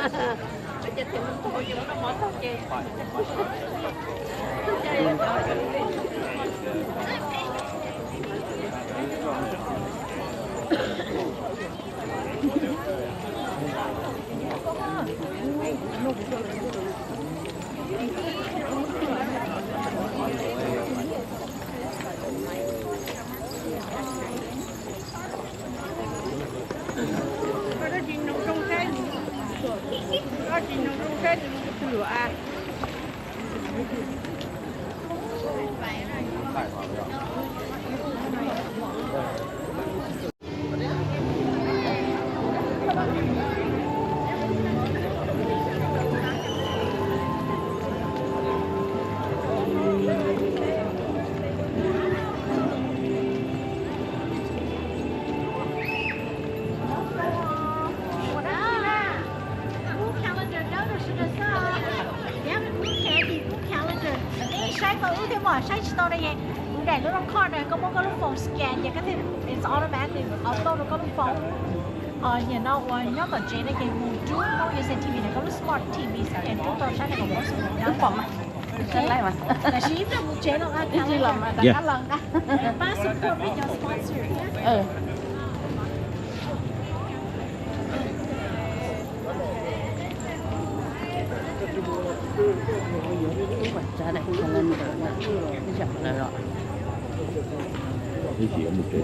Bây giờ thì mình thôi nhưng mà nó mở thôi chê. Lửa à. Sách store đây vậy, để nó record này, có một cái phone scan, vậy cái thì it's automatic, auto nó có một phone, you know, nhớ còn chế này cái một chút, nó như xem TV này có lúc smart TV scan, chúng tôi sách này có một số nhớ phẩm mà, cái này mà, là ship là một chế nó ăn cái lần mà, cả lần á, ba support với cho sponsor nhé. Ra đây không lên được nữa, cái chậm là rồi. Cái gì ở một chỗ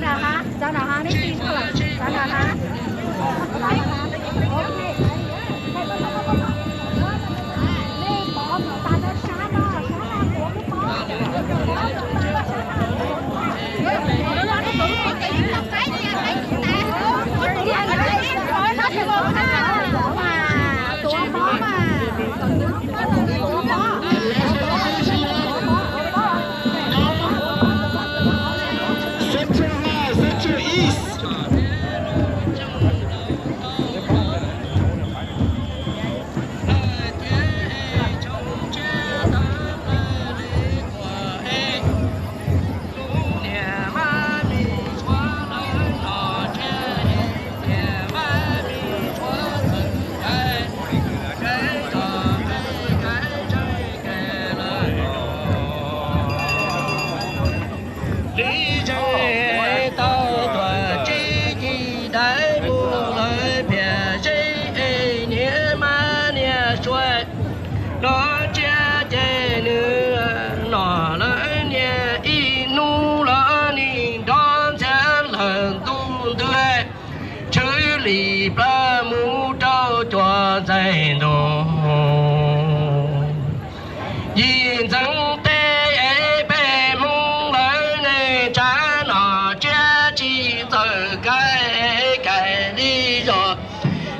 giá nào hả? Giá nào hả? Đấy tin thôi. Giá nào hả?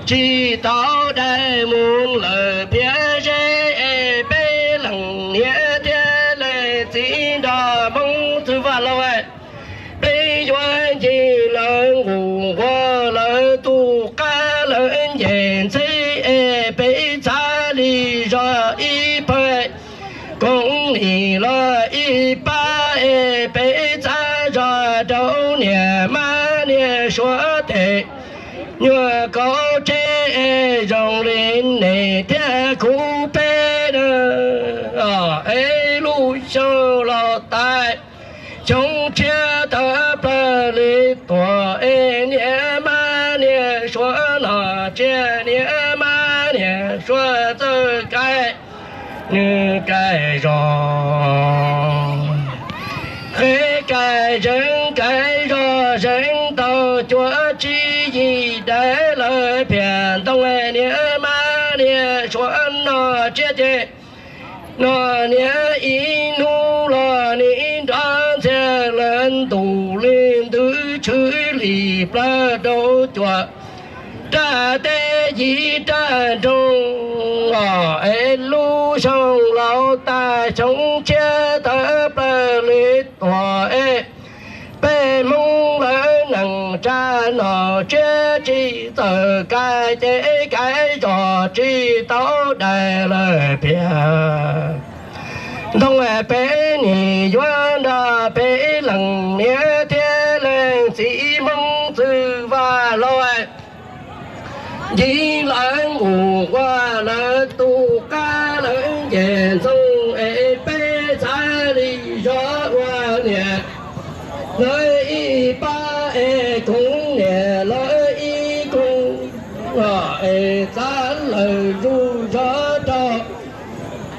chỉ tao đại muốn lời phía dễ bê lặng nghĩa thế lệ chỉ đò mong thứ và lâu ấy bây giờ chỉ lời ngủ qua lời tu ca lời nhện thế bê cha đi ra y bê cũng đi lo y ba bê cha ra đâu nhẹ mà nhẹ xóa tệ nhờ có chế dòng lên này thế khu bê đờ lui sâu lọ tai trong chia tập lì tòa nhẹ ma nhẹ xóa nọ chia nhẹ ma nhẹ xóa tư như cái rồi khi cái rừng tàu chúa chi gì để lời phiền tông này nhẹ ma nhẹ xóa nọ chia chia nọ nhẹ in nu lo nín đoan xe lên tù lên thứ chữ lì ba đâu chùa ta tê gì ta trung lu sông lão ta sống che ta ba lì tòa bê mong lỡ nằng cha nọ che chi tờ cái chế cái trò chi tao đại lời bia đông bê nhị doan đà bê lằng nhé thế lên sĩ mong sư và lôi dĩ lãng ngủ qua lỡ tu ca lỡ về sông bê xa đi gió qua nhẹ lời y ba cũng nhẹ lời y cũng xa lời ru gió cho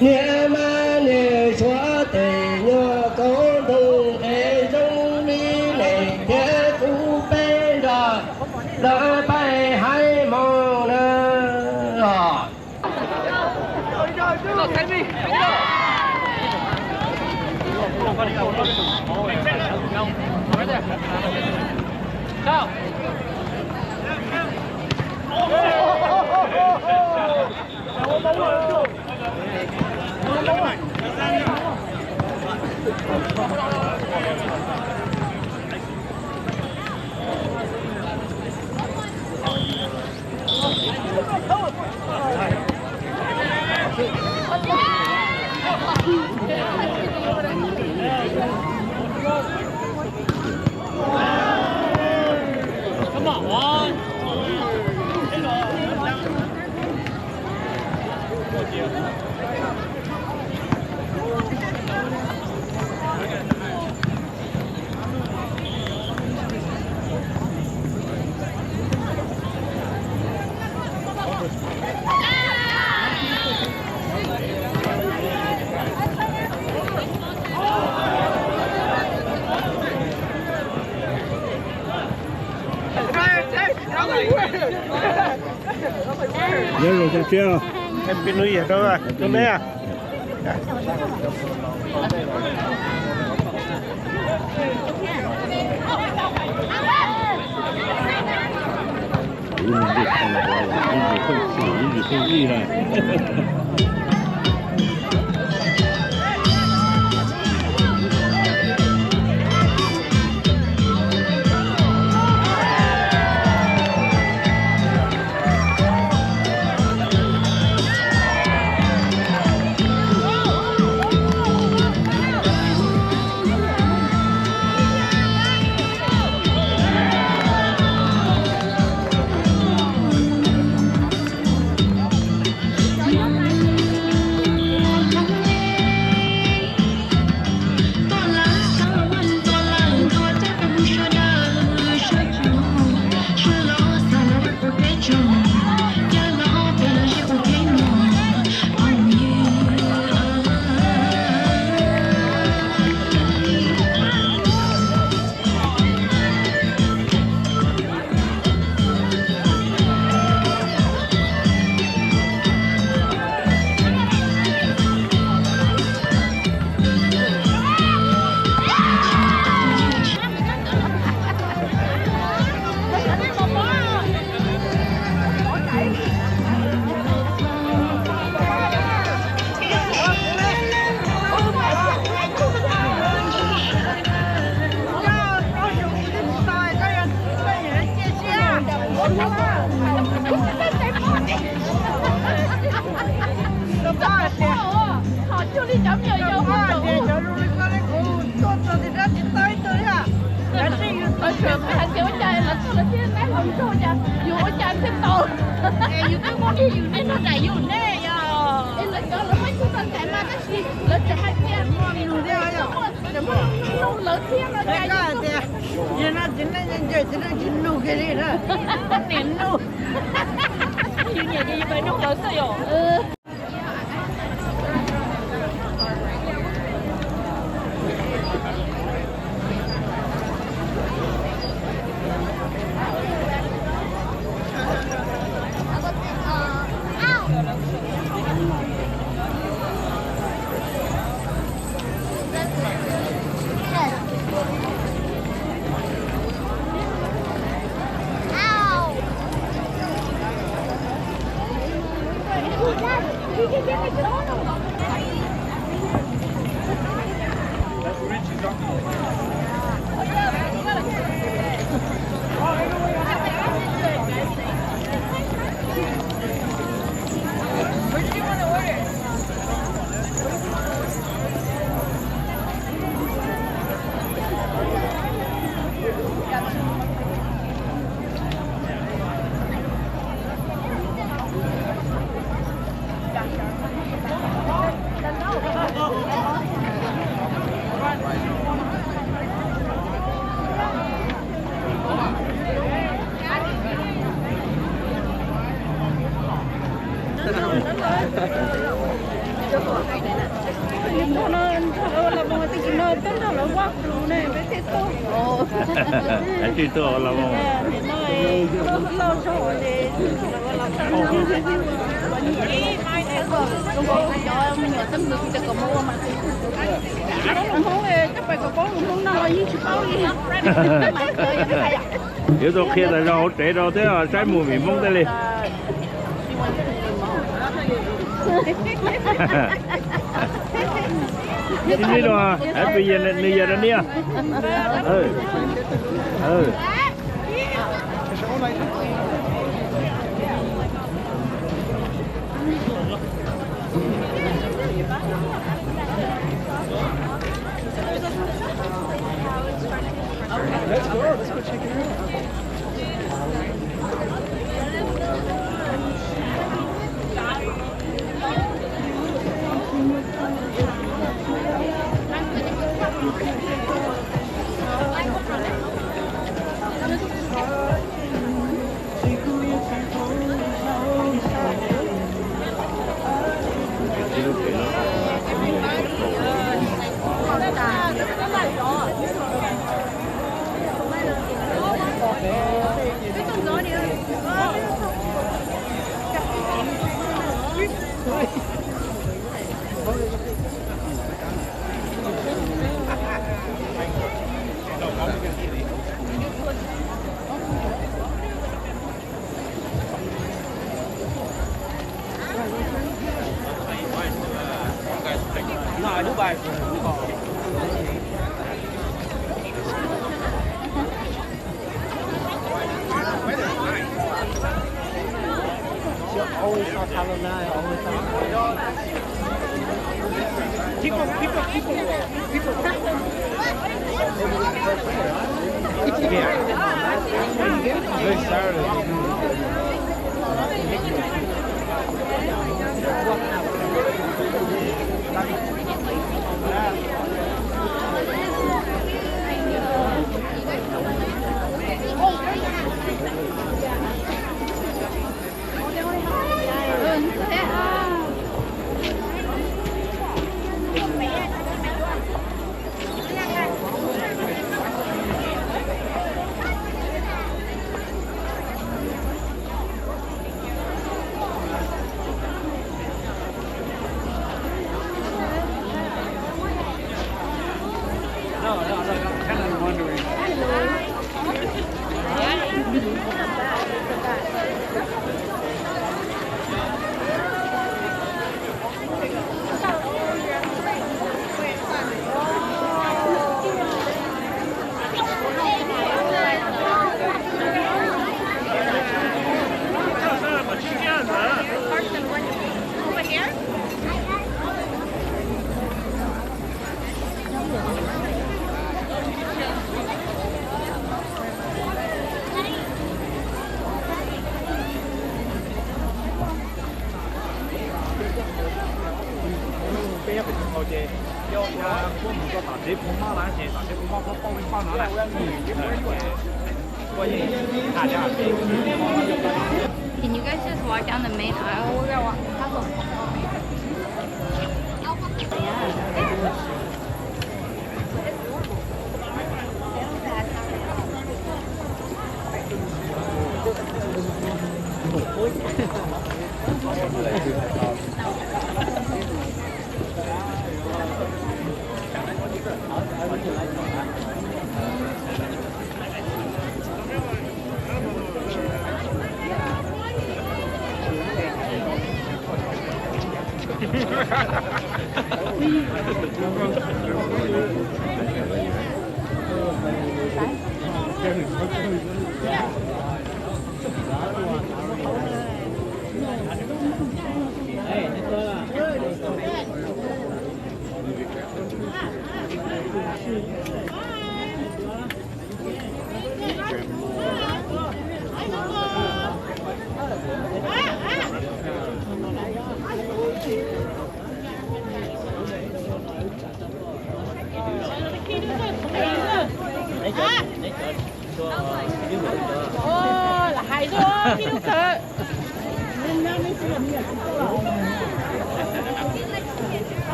nhẹ ma nhẹ xóa tề nhờ có đông rung đi này thế cú bê ra đỡ bay hai mong nữa Chào. Come on, one. nhớ rồi sao chưa em bên núi ở đâu à chỗ này à英语看不来，英语会写，英语会记了。去做了吗？有到去就好地到啲啊，使冇面懵得你。知唔知道啊？Happy New Year 呢啊？Let's go check it out. always on Halloween, always on. People. Yeah. They started. Can you guys just walk down the main aisle? We're gonna walk.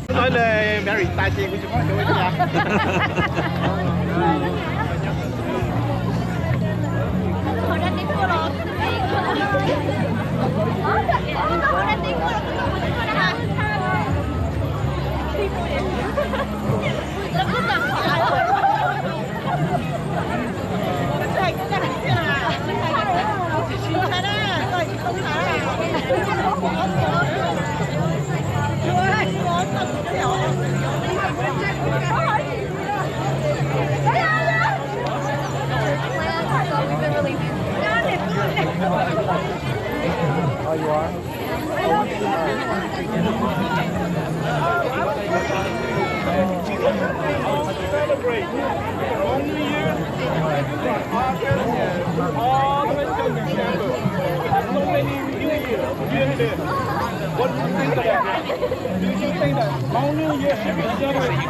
Nói lời Mary tài tiền của chúng tôi cho nhà. Oh, you are? Celebrate all New Year, all the way to December. So many New Years. What do you think of that? Do you think that all New Year should be celebrated?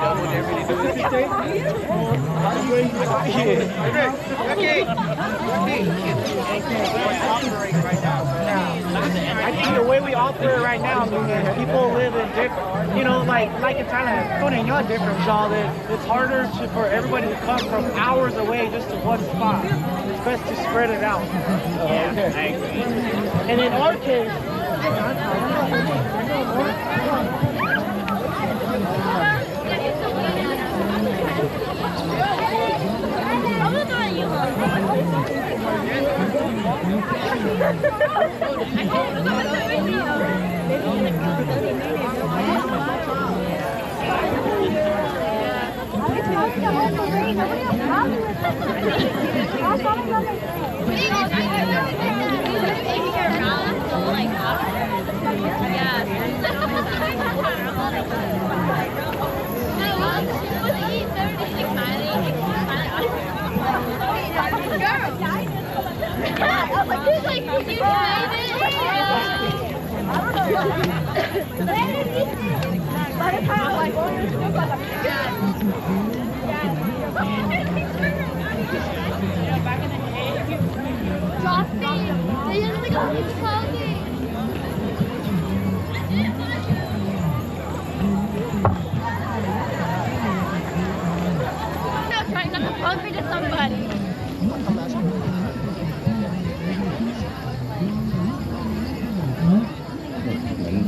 I think the way we operate right now, people live in different, you know, like in Thailand, going in different jobs. It's harder for everybody to come from hours away just to one spot. It's best to spread it out. Yeah, I agree. And in our case,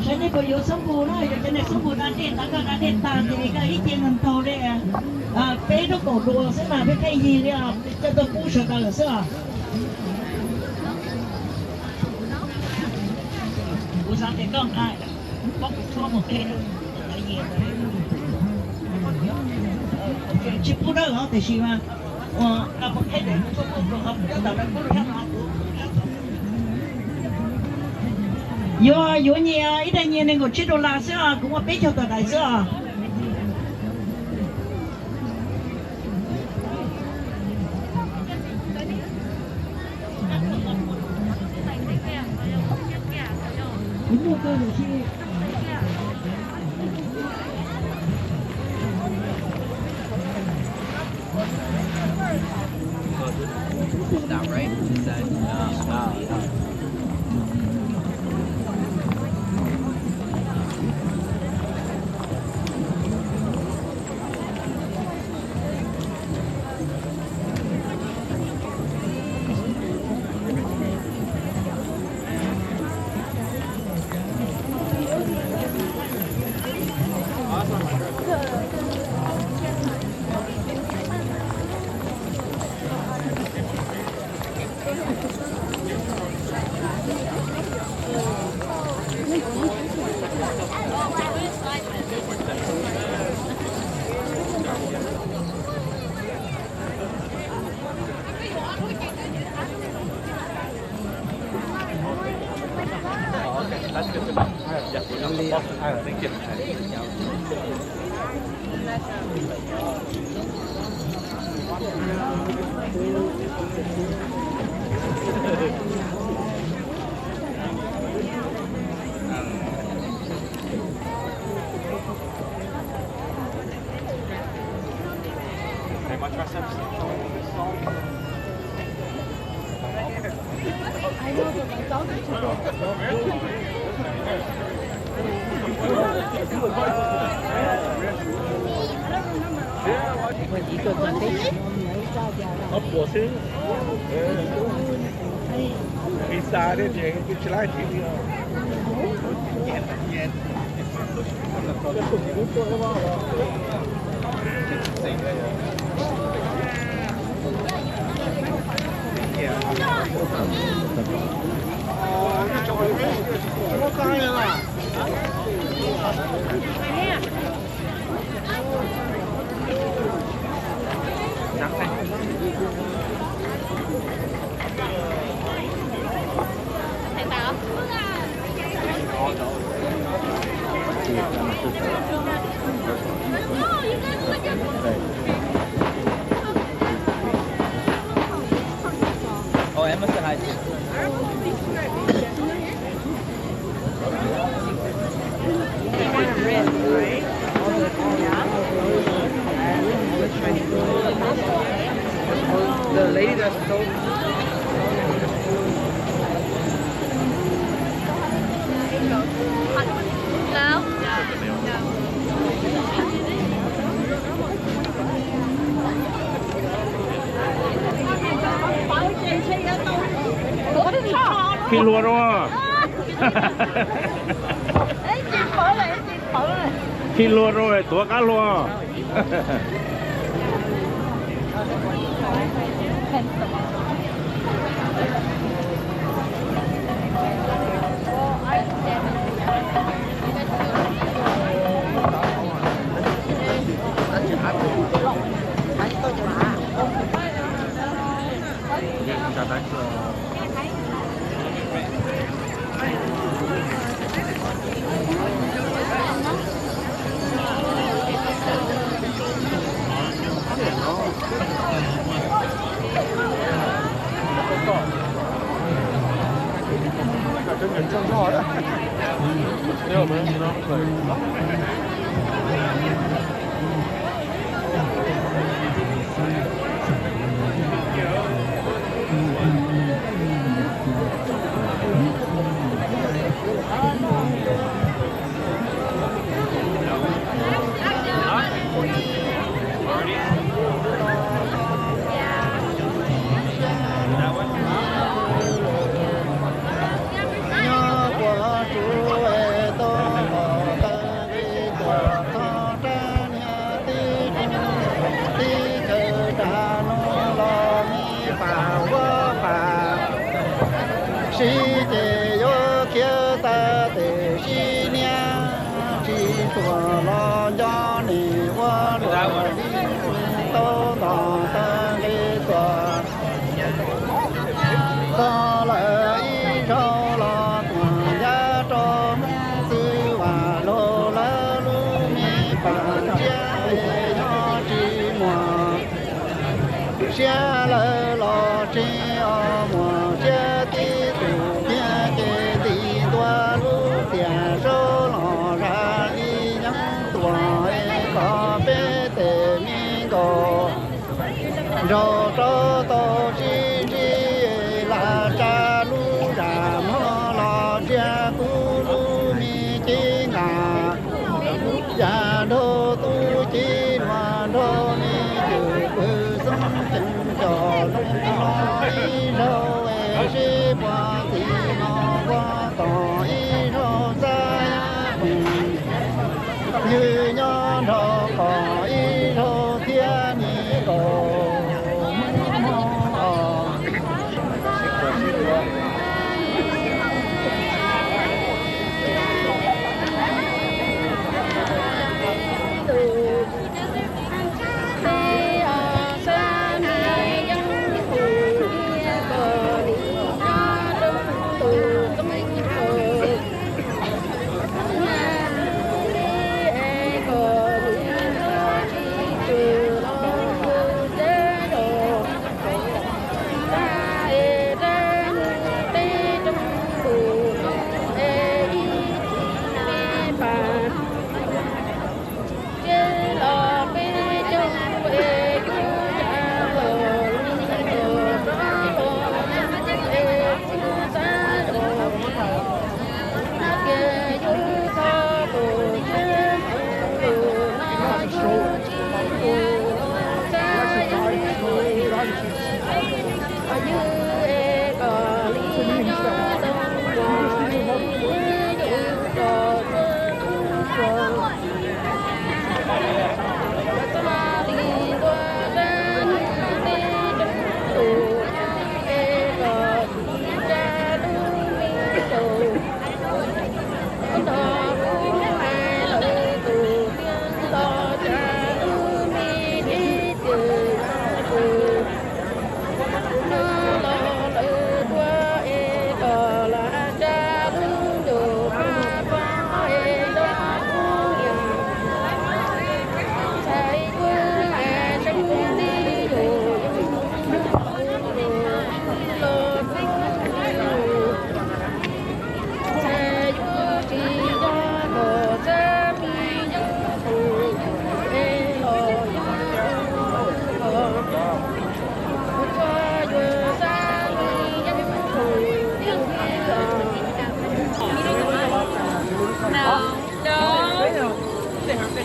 Cái này có yếu sống bù đó, cái này sống bù đã điện, đã điện tàn thì cái ý kiến làm tàu đấy à, bé nó cổ đùa sẽ là cái gì đấy à, cho tôi cũng sợ cả là sao? Bố sáng thì con ai, bóc cho một cái gì đấy, chỉ bù đó là thì gì mà, là một cái đấy cho một học cho tao đang bù đó yo nhiều ít anh nhìn ngồi chết đồ lá sao cũng có biết cho tao đại sao đúng rồi cơ rồi chứ That right? Is that Ấp xíu. Pizza đấy thì cái trái thì đi. Oh, Emma said hi too. The lady that's so Khi lùa rồi. Khi lùa rồi, tua cá lùa. 真人正好的，给我们可以。世界有天大的新娘，几多老家里我罗里都当当的做，到了一朝了光家中，自瓦罗了路米把家里要寂寞，下了老天哦莫下的。rô rô tô chi chi la cha lu ra mo lo cha cu lu mi chi ngà ya đô tu chi ma đô ni chư bư sum chân cho lung lo y rô e shi qua ti no qua to y rô sa như nhon rô có y rô thiên ni cô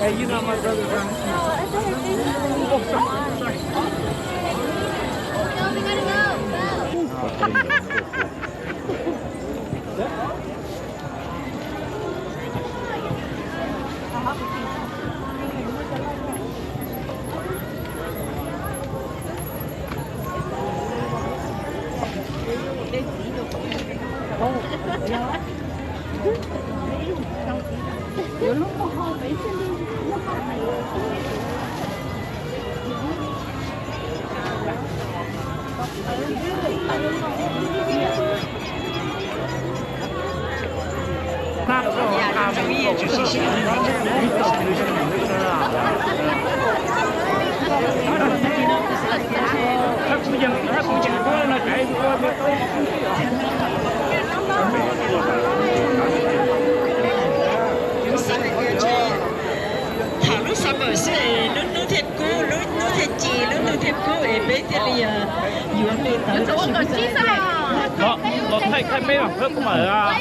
Hey, you know my brother's around. Oh, sorry. No, we gotta go. Thảo sao mà sẽ nó thiệt cô nó thiệt chị nó thiệt cô ấy bây giờ thì yuan đi tới đó nó thay mấy bằng thức của mày à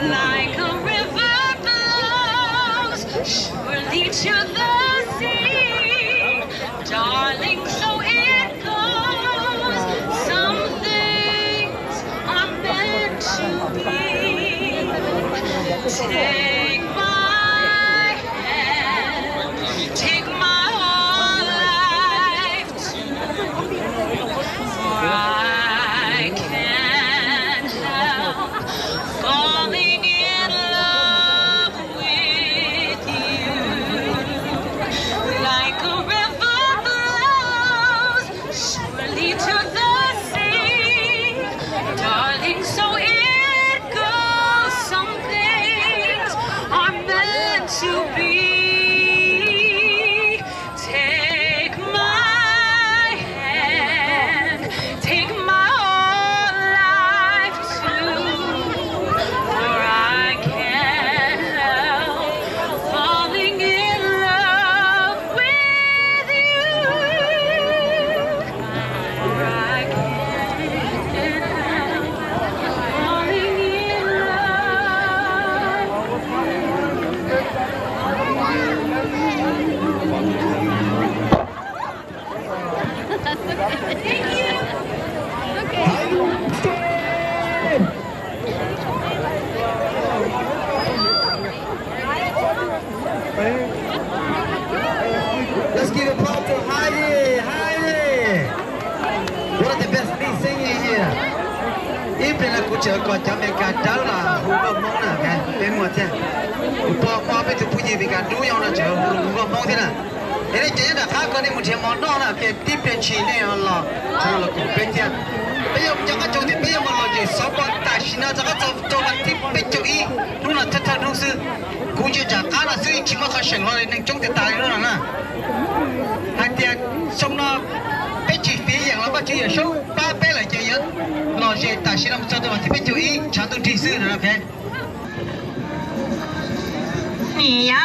Like a river flows surely to the sea, darling, so it goes. Some things are meant to be. Take my hand, take my whole life too, for I can't help falling in love with you. Like a river flows surely to the sea, darling, so it goes. Some things are meant to be. Take my hand, take my whole life too, for I can't help falling in love with you. For I can't help falling in love. Thank you. Let's give applause to Heidi. Heidi. One of the best lead singers here. Even a good job, got Jamaica Dalla, who got Mona, and what then? Pop it to put you because do you want to who got Mona? And it did a hack on him with him on Donna, get deep in Chile on law. Tell a competitor. Bayam jangan jauh bayam malah sobat tashina jangan jauh tomat tipe cuci, nuna tetap nusu, kuju jangan lah sih cuma kasih lah neng jauh tetap itu lah. Hati semua peci yang lepas cuci show, apa lah cuci, lah je tashina musuh tomat tipe cuci, cantik tisu lah kan. Iya.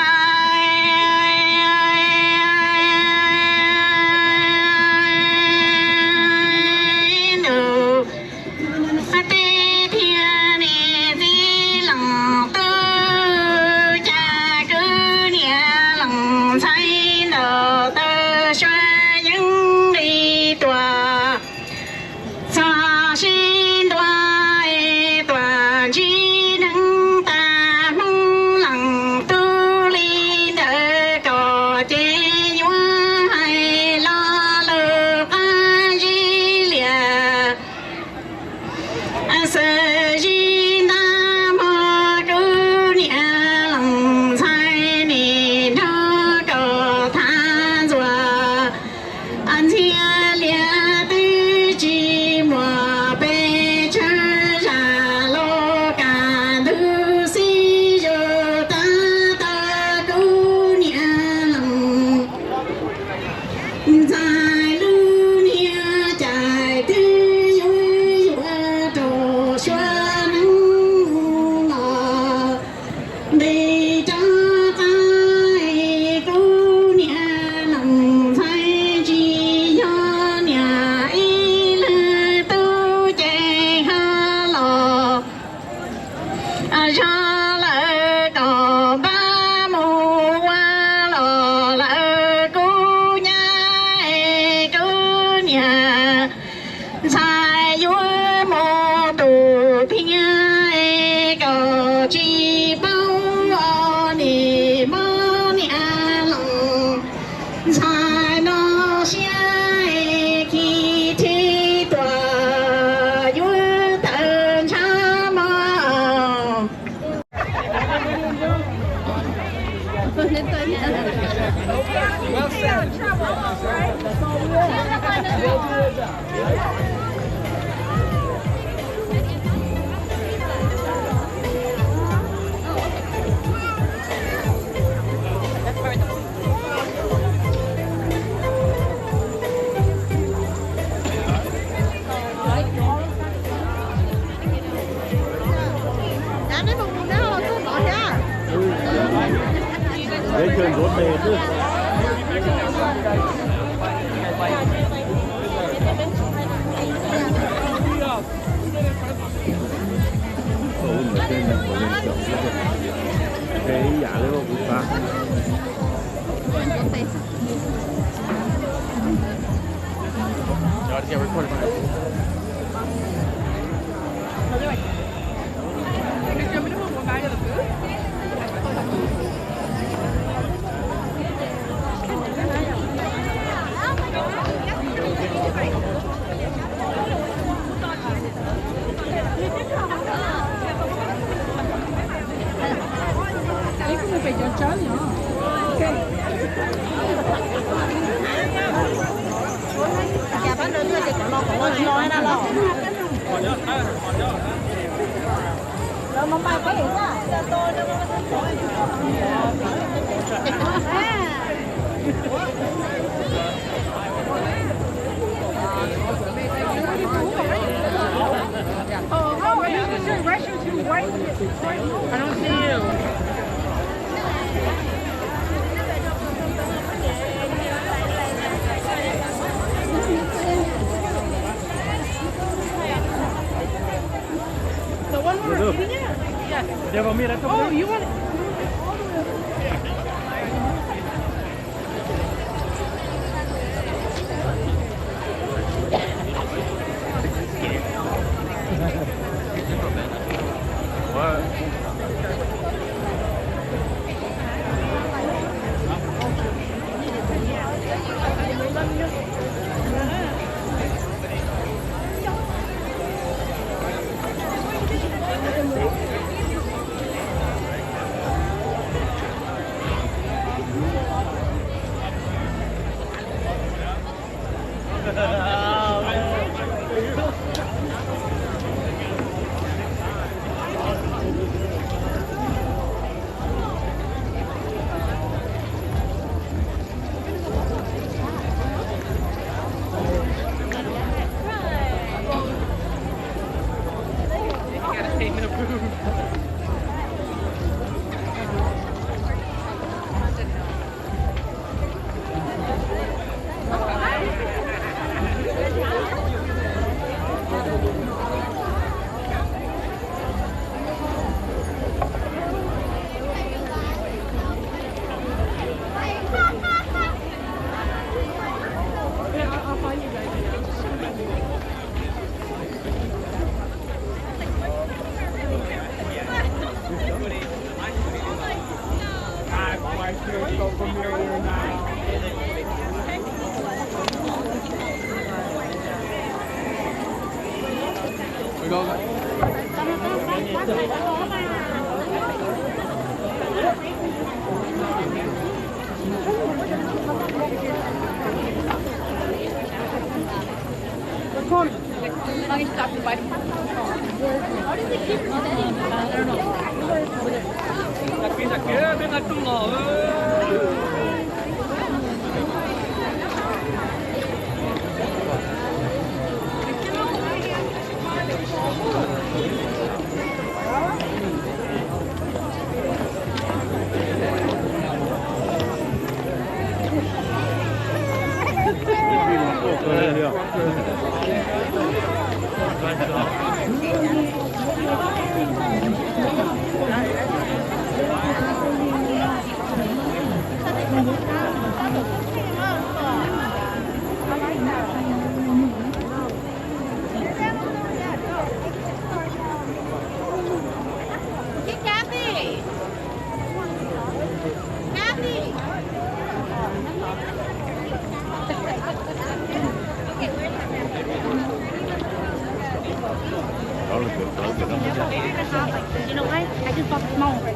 声的气体大有等长毛。để chơi rốt bề chứ cái giả đấy không cũng ba rồi get recorded on it. I don't see you. The one we're eating it? Yes. Oh, you want it? Let me stop you by. How did they keep it steady? I don't know. Kathy! You know what? I just bought the small one for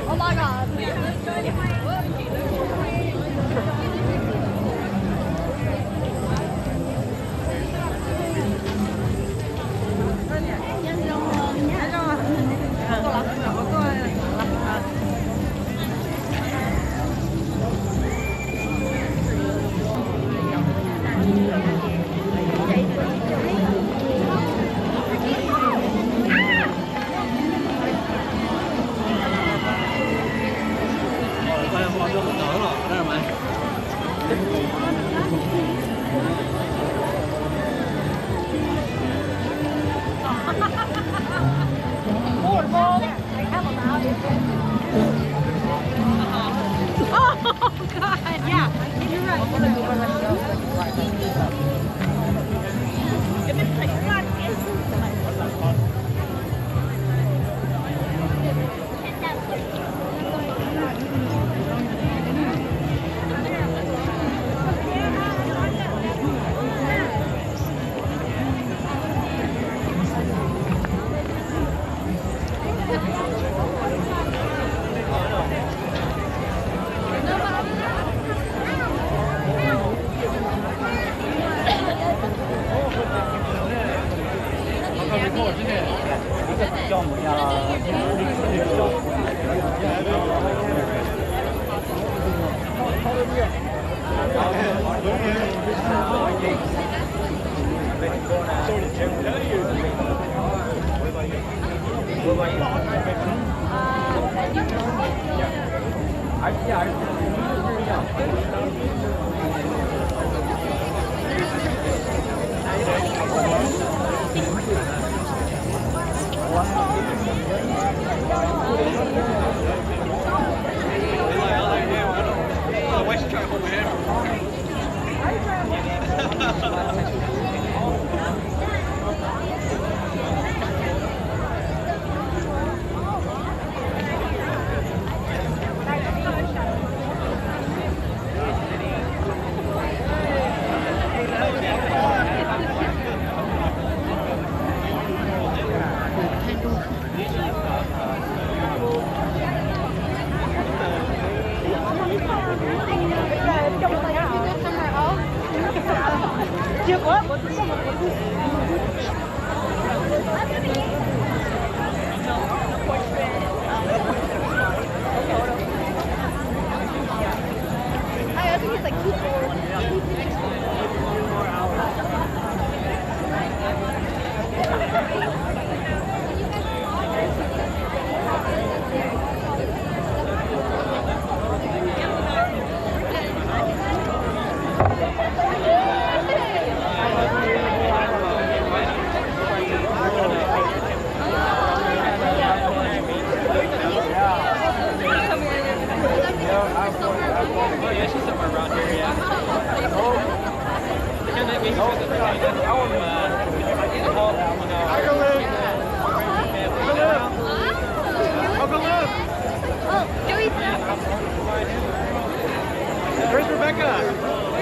，Oh my god！Where's Rebecca?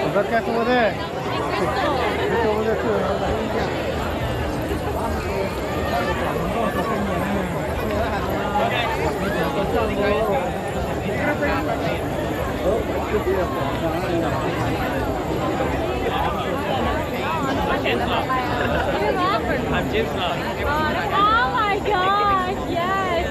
Rebecca's over there. She's over there too. I'm Jim's mom. Oh my gosh, yes.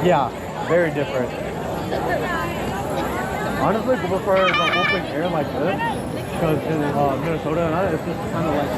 Yeah, very different. Honestly, I prefer the open air like this because in Minnesota, it's just kind of like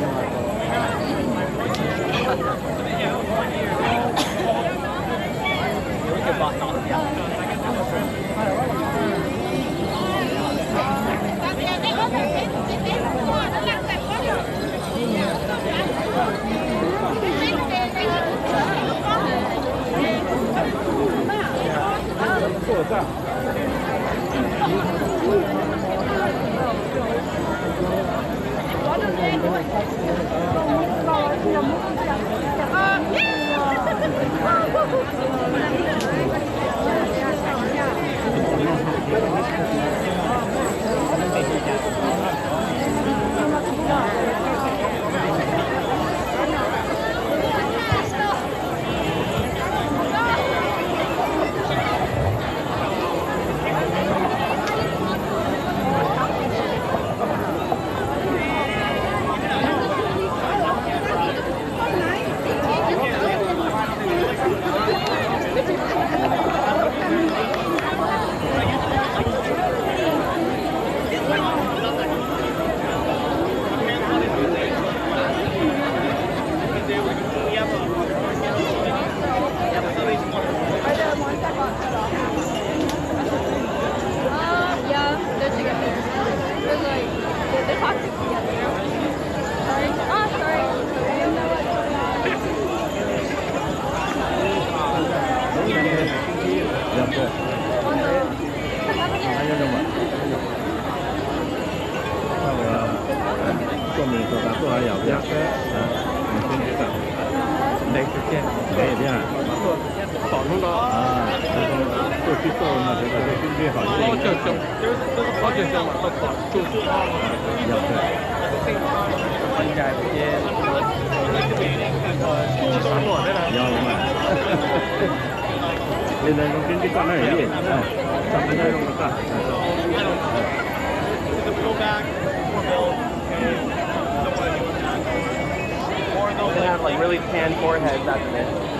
They have like really tan foreheads after this.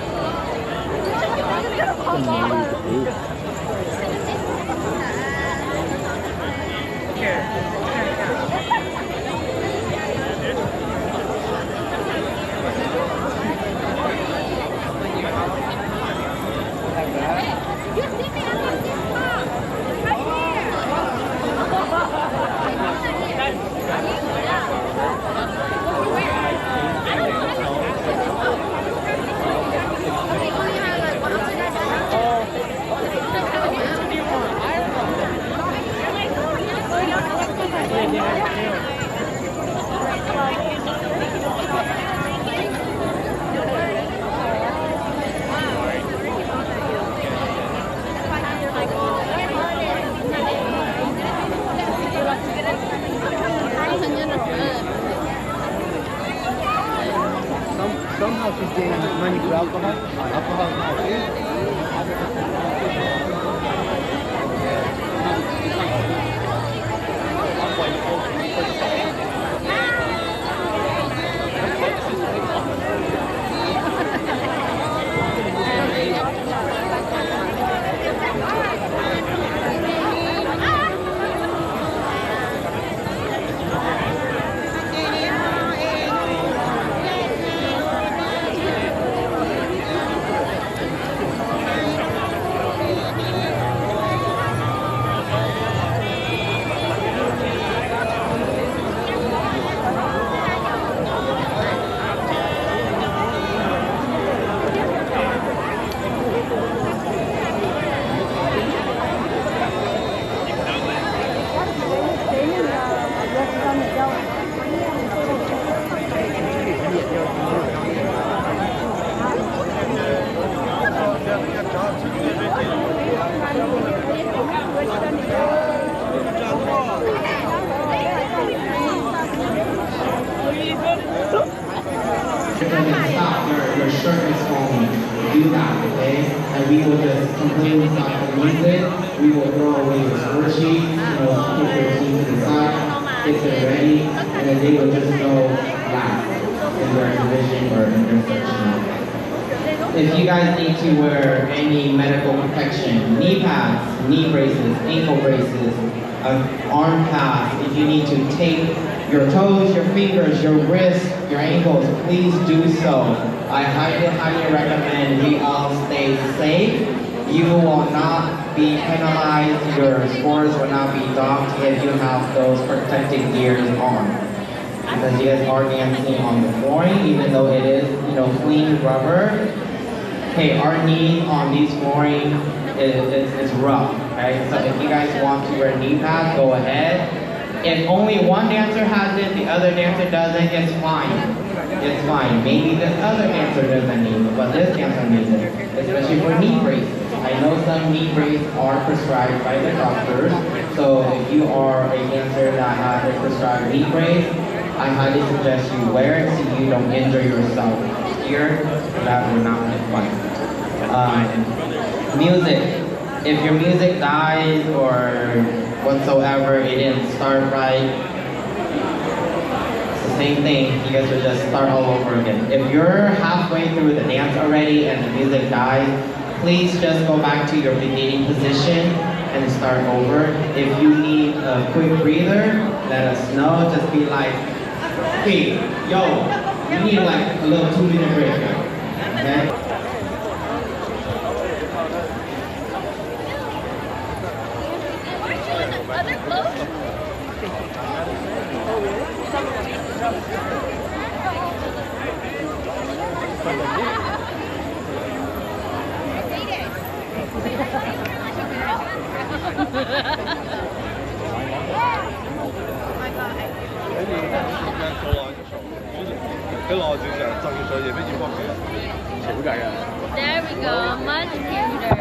Somehow she's getting money for alcohol. Alcohol is not free. Stop your shirt is falling. Do that, okay? And we will just completely stop the music. We will throw away your score sheet, put your team to the side. gets it ready, and then they will just go last in their division or in their section. If you guys need to wear any medical protection, knee pads, knee braces, ankle braces, arm pads, if you need to tape your toes, your fingers, your wrists, your ankles, please do so. I highly recommend we all stay safe. You will not be penalized, your scores will not be docked if you have those protective gears on. Because you guys are dancing on the flooring, even though it is, clean rubber. Hey, our knee on these flooring is rough, right? So if you guys want to wear knee pads, go ahead. If only one dancer has it, the other dancer doesn't, it's fine. It's fine. Maybe this other dancer doesn't need it, but this dancer needs it, especially for knee braces. I know some knee braces are prescribed by the doctors, so if you are a dancer that has a prescribed knee brace, I highly suggest you wear it so you don't injure yourself. Here, that will not be fun. Music. If your music dies or whatsoever, it didn't start right, it's the same thing. You guys will just start all over again. If you're halfway through the dance already and the music dies, please just go back to your beginning position and start over. If you need a quick breather, let us know. Just be like, hey, yo, you need like a little 2-minute break, okay? Other clothes? There we go, much cuter.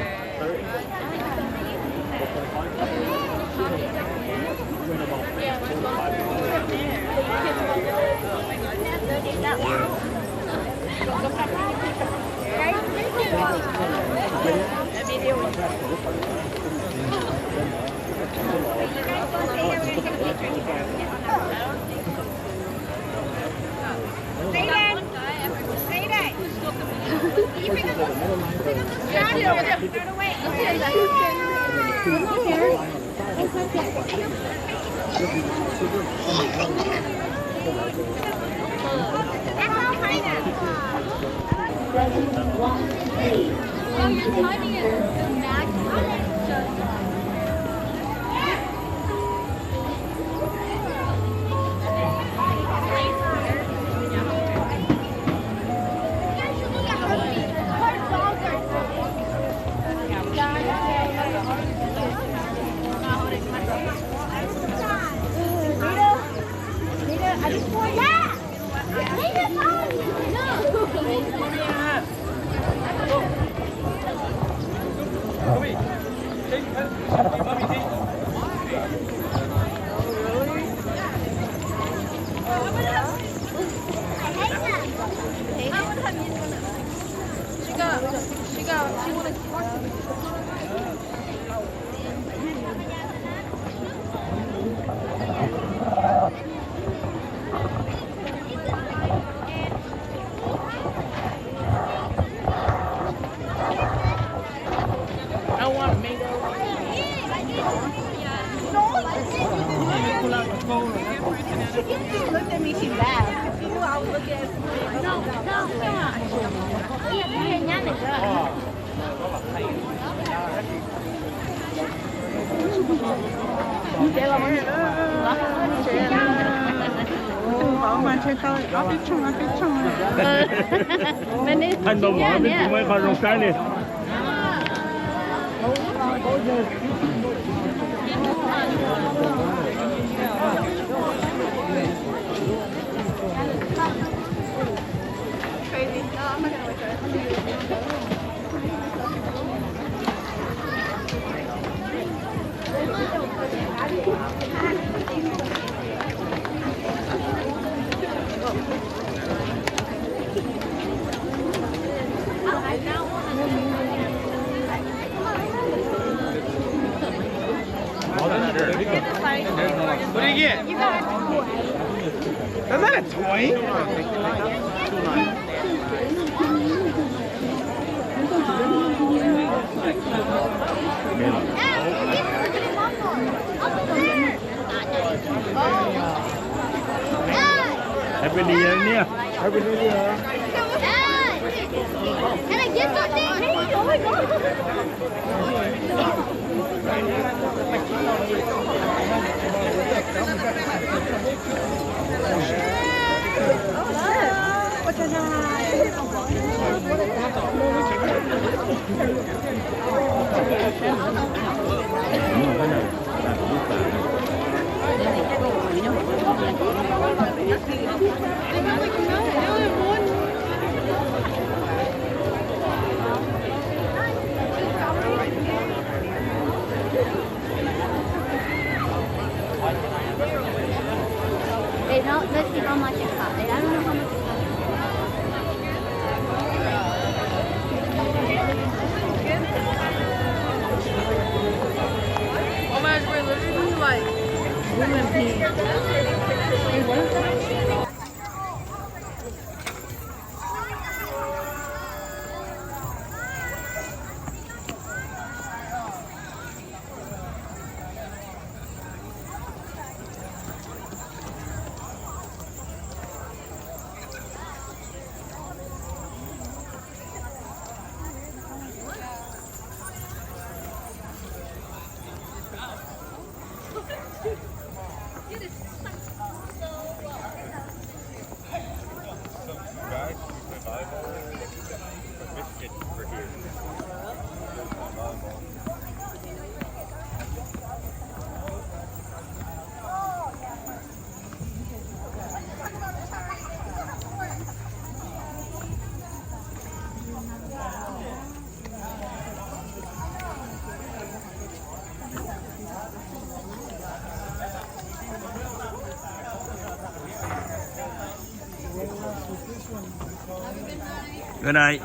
Oh, you're timing it immaculate. Looked at me, she laughed. She knew I was looking at something. No. Ăn đồ mỏ bên cũng mới vào rồng cái này. Crazy. No, I'm not gonna wait for What do you get? You got là thổi. Happy New Year nha. Happy New Year. Can I get something? Oh my god. They don't, let's see how much it costs. I don't know how much it costs. Oh my gosh, we're literally like women peeing. Good night.